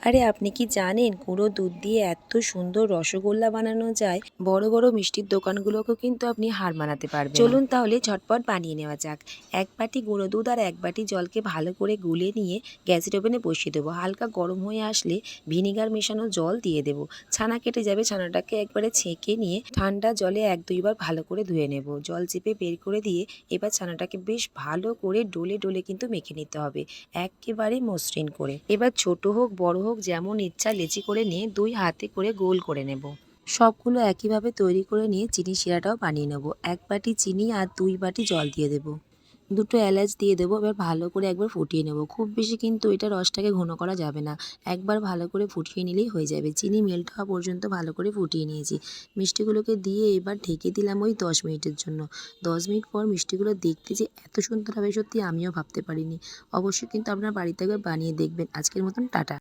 আরে আপনি কি জানেন গুঁড়ো দুধ দিয়ে এত সুন্দর রসগোল্লা বানানো যায়? বড় বড় মিষ্টির দোকানগুলোকেও কিন্তু আপনি হার মানাতে পারবেন। চলুন তাহলে ঝটপট বানিয়ে নেওয়া যাক। 1 বাটি গুঁড়ো দুধ আর 1 বাটি জলকে ভালো করে গুলে নিয়ে গ্যাসের ওভেনে বসিয়ে দেবো। হালকা গরম হয়ে আসলে ভিনিগার মেশানো জল দিয়ে দেবো। ছানা কেটে যাবে, ছানাটাকে একবারে ছেঁকে নিয়ে ঠান্ডা জলে 1-2 বার ভালো করে ধুয়ে নেব। জল চেপে বের করে দিয়ে এবার ছানাটাকে বেশ ভালো করে ডলে ডলে কিন্তু মেখে নিতে হবে, একেবারে মসৃণ করে। এবার ছোট হোক বড় হোক যেমন ইচ্ছা লেচি করে নিয়ে 2 হাতে করে গোল করে নেব। সবগুলো একইভাবে তৈরি করে নিয়ে চিনি শিরাটাও বানিয়ে নেব। 1 বাটি চিনি আর 2 বাটি জল দিয়ে দেবো। দুটো এলাচ দিয়ে দেবো। এবার ভালো করে একবার ফুটিয়ে নেব। খুব বেশি কিন্তু এটা রসটাকে ঘন করা যাবে না। একবার ভালো করে ফুটিয়ে নিলেই হয়ে যাবে। চিনি মেল্ট হওয়া পর্যন্ত ভালো করে ফুটিয়ে নিয়েছি। মিষ্টিগুলোকে দিয়ে এবার ঢেকে দিলাম ওই 10 মিনিটের জন্য। 10 মিনিট পর মিষ্টিগুলো দেখতে যে এত সুন্দর হবে সত্যি আমিও ভাবতে পারিনি। অবশ্যই কিন্তু আপনার বাড়িতে একবার বানিয়ে দেখবেন। আজকের মতন টাটা।